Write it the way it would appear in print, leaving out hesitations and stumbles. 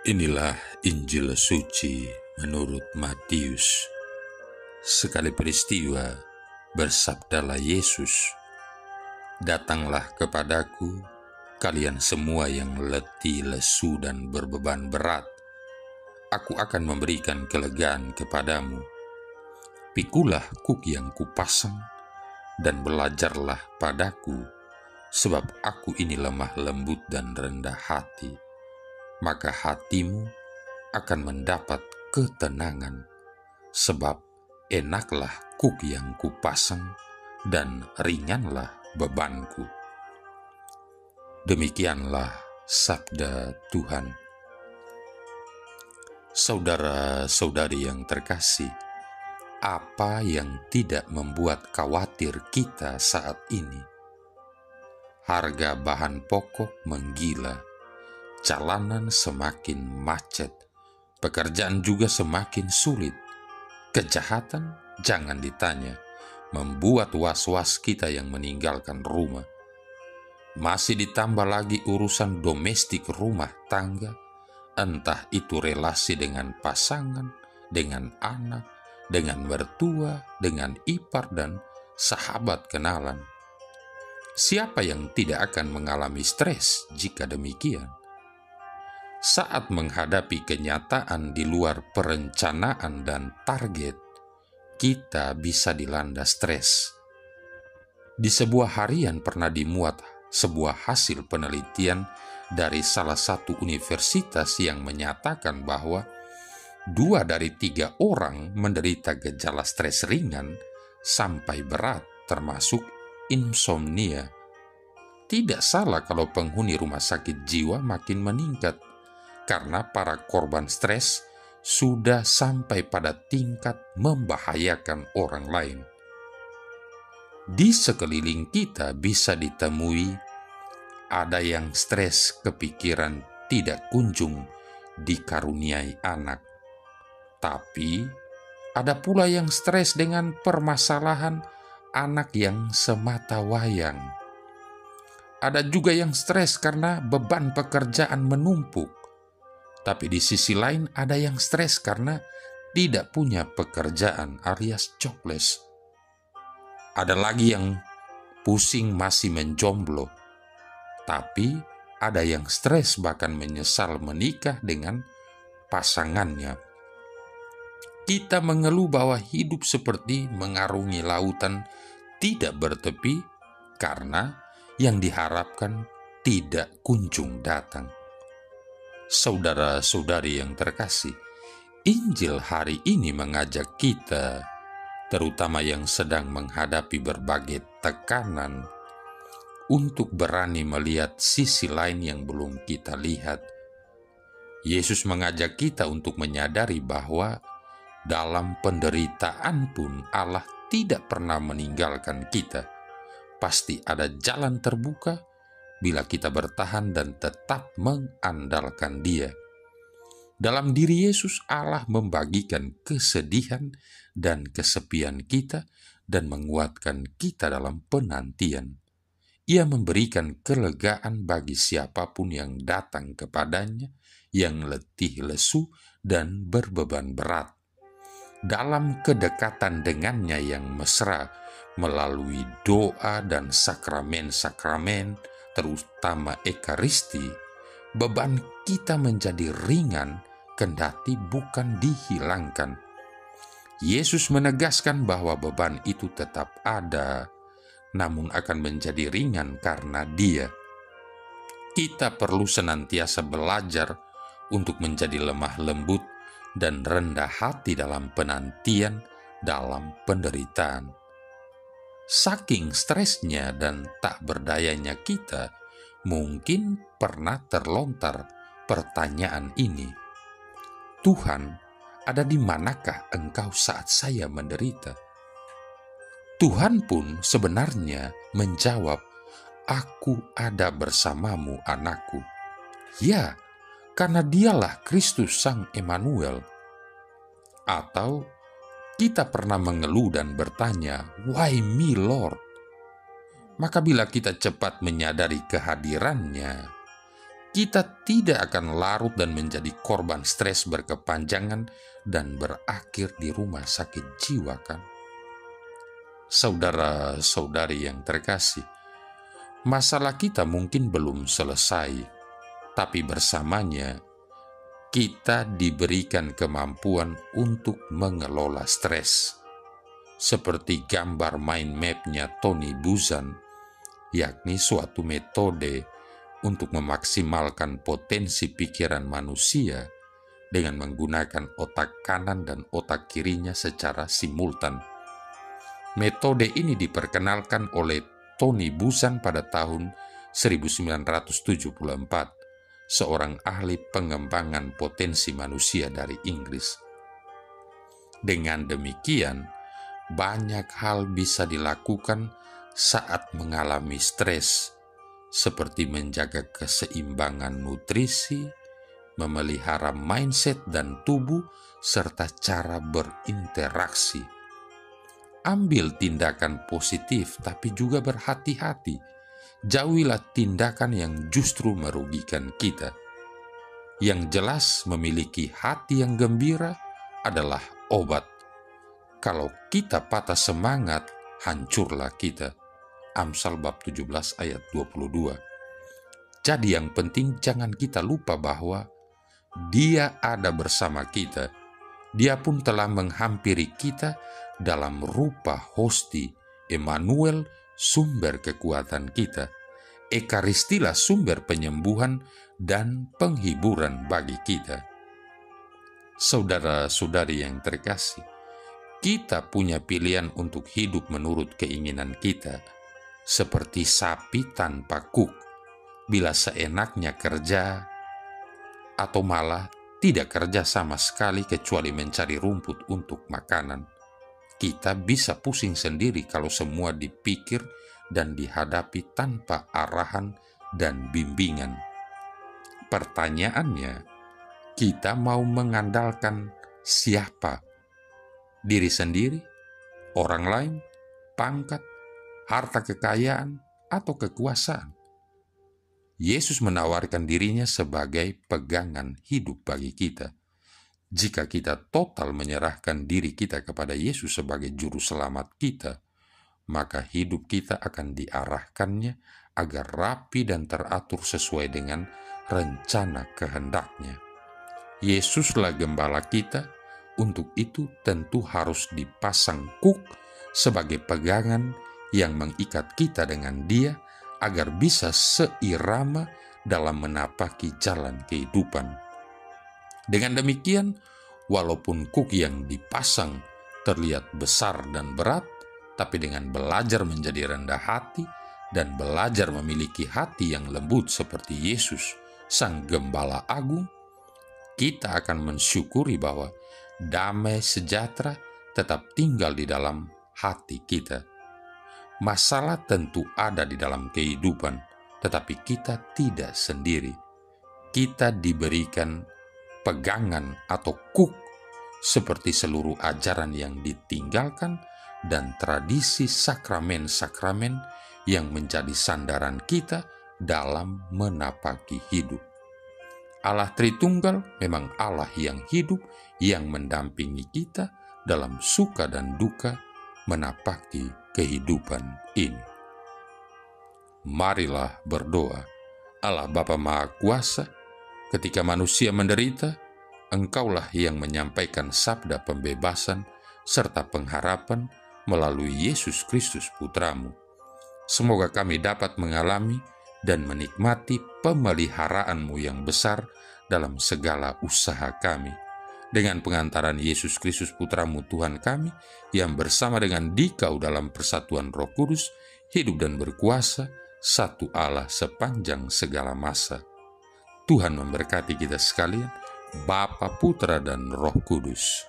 Inilah Injil suci menurut Matius. Sekali peristiwa, bersabdalah Yesus, "Datanglah kepadaku, kalian semua yang letih, lesu, dan berbeban berat. Aku akan memberikan kelegaan kepadamu. Pikulah kuk yang kupasang, dan belajarlah padaku, sebab aku ini lemah lembut dan rendah hati. Maka hatimu akan mendapat ketenangan, sebab enaklah kuk yang kupasang dan ringanlah bebanku." Demikianlah sabda Tuhan. Saudara-saudari yang terkasih, apa yang tidak membuat khawatir kita saat ini? Harga bahan pokok menggila, jalanan semakin macet, pekerjaan juga semakin sulit, kejahatan jangan ditanya, membuat was-was kita yang meninggalkan rumah. Masih ditambah lagi urusan domestik rumah tangga, entah itu relasi dengan pasangan, dengan anak, dengan mertua, dengan ipar dan sahabat kenalan. Siapa yang tidak akan mengalami stres jika demikian? Saat menghadapi kenyataan di luar perencanaan dan target, kita bisa dilanda stres. Di sebuah harian pernah dimuat sebuah hasil penelitian dari salah satu universitas yang menyatakan bahwa 2 dari 3 orang menderita gejala stres ringan sampai berat, termasuk insomnia. Tidak salah kalau penghuni rumah sakit jiwa makin meningkat, karena para korban stres sudah sampai pada tingkat membahayakan orang lain. Di sekeliling kita bisa ditemui ada yang stres kepikiran tidak kunjung dikaruniai anak, tapi ada pula yang stres dengan permasalahan anak yang semata wayang. Ada juga yang stres karena beban pekerjaan menumpuk. Tapi di sisi lain ada yang stres karena tidak punya pekerjaan alias jobless. Ada lagi yang pusing masih menjomblo. Tapi ada yang stres bahkan menyesal menikah dengan pasangannya. Kita mengeluh bahwa hidup seperti mengarungi lautan tidak bertepi karena yang diharapkan tidak kunjung datang. Saudara-saudari yang terkasih, Injil hari ini mengajak kita, terutama yang sedang menghadapi berbagai tekanan, untuk berani melihat sisi lain yang belum kita lihat. Yesus mengajak kita untuk menyadari bahwa dalam penderitaan pun Allah tidak pernah meninggalkan kita. Pasti ada jalan terbuka bila kita bertahan dan tetap mengandalkan Dia. Dalam diri Yesus, Allah membagikan kesedihan dan kesepian kita dan menguatkan kita dalam penantian. Ia memberikan kelegaan bagi siapapun yang datang kepadanya, yang letih lesu dan berbeban berat. Dalam kedekatan dengannya yang mesra, melalui doa dan sakramen-sakramen, terutama Ekaristi, beban kita menjadi ringan kendati bukan dihilangkan. Yesus menegaskan bahwa beban itu tetap ada, namun akan menjadi ringan karena Dia. Kita perlu senantiasa belajar untuk menjadi lemah lembut dan rendah hati dalam penantian, dalam penderitaan. Saking stresnya dan tak berdayanya kita, mungkin pernah terlontar pertanyaan ini, "Tuhan, ada di manakah Engkau saat saya menderita?" Tuhan pun sebenarnya menjawab, "Aku ada bersamamu, anakku." Ya, karena Dialah Kristus Sang Immanuel. Atau kita pernah mengeluh dan bertanya, "Why me, Lord?" Maka bila kita cepat menyadari kehadirannya, kita tidak akan larut dan menjadi korban stres berkepanjangan dan berakhir di rumah sakit jiwa, kan? Saudara-saudari yang terkasih, masalah kita mungkin belum selesai, tapi bersamanya kita diberikan kemampuan untuk mengelola stres. Seperti gambar mind map-nya Tony Buzan, yakni suatu metode untuk memaksimalkan potensi pikiran manusia dengan menggunakan otak kanan dan otak kirinya secara simultan. Metode ini diperkenalkan oleh Tony Buzan pada tahun 1974, seorang ahli pengembangan potensi manusia dari Inggris. Dengan demikian, banyak hal bisa dilakukan saat mengalami stres, seperti menjaga keseimbangan nutrisi, memelihara mindset dan tubuh, serta cara berinteraksi. Ambil tindakan positif, tapi juga berhati-hati. Jauhilah tindakan yang justru merugikan kita. Yang jelas, memiliki hati yang gembira adalah obat. Kalau kita patah semangat, hancurlah kita. Amsal bab 17 ayat 22. Jadi yang penting jangan kita lupa bahwa Dia ada bersama kita. Dia pun telah menghampiri kita dalam rupa hosti, Emmanuel, sumber kekuatan kita. Ekaristilah sumber penyembuhan dan penghiburan bagi kita. Saudara-saudari yang terkasih, kita punya pilihan untuk hidup menurut keinginan kita, seperti sapi tanpa kuk, bila seenaknya kerja, atau malah tidak kerja sama sekali kecuali mencari rumput untuk makanan. Kita bisa pusing sendiri kalau semua dipikir dan dihadapi tanpa arahan dan bimbingan. Pertanyaannya, kita mau mengandalkan siapa? Diri sendiri, orang lain, pangkat, harta kekayaan, atau kekuasaan? Yesus menawarkan dirinya sebagai pegangan hidup bagi kita. Jika kita total menyerahkan diri kita kepada Yesus sebagai juru selamat kita, maka hidup kita akan diarahkannya agar rapi dan teratur sesuai dengan rencana kehendak-Nya. Yesuslah gembala kita, untuk itu tentu harus dipasang kuk sebagai pegangan yang mengikat kita dengan Dia agar bisa seirama dalam menapaki jalan kehidupan. Dengan demikian, walaupun kuk yang dipasang terlihat besar dan berat, tapi dengan belajar menjadi rendah hati dan belajar memiliki hati yang lembut seperti Yesus, Sang Gembala Agung, kita akan mensyukuri bahwa damai sejahtera tetap tinggal di dalam hati kita. Masalah tentu ada di dalam kehidupan, tetapi kita tidak sendiri. Kita diberikan pegangan atau kuk seperti seluruh ajaran yang ditinggalkan dan tradisi sakramen-sakramen yang menjadi sandaran kita dalam menapaki hidup. Allah Tritunggal memang Allah yang hidup, yang mendampingi kita dalam suka dan duka menapaki kehidupan ini. Marilah berdoa. Allah Bapa Maha Kuasa, ketika manusia menderita, Engkaulah yang menyampaikan sabda pembebasan serta pengharapan melalui Yesus Kristus Putramu. Semoga kami dapat mengalami dan menikmati pemeliharaan-Mu yang besar dalam segala usaha kami. Dengan pengantaran Yesus Kristus Putramu Tuhan kami, yang bersama dengan Dikau dalam persatuan Roh Kudus, hidup dan berkuasa, satu Allah sepanjang segala masa. Tuhan memberkati kita sekalian, Bapa, Putra, dan Roh Kudus.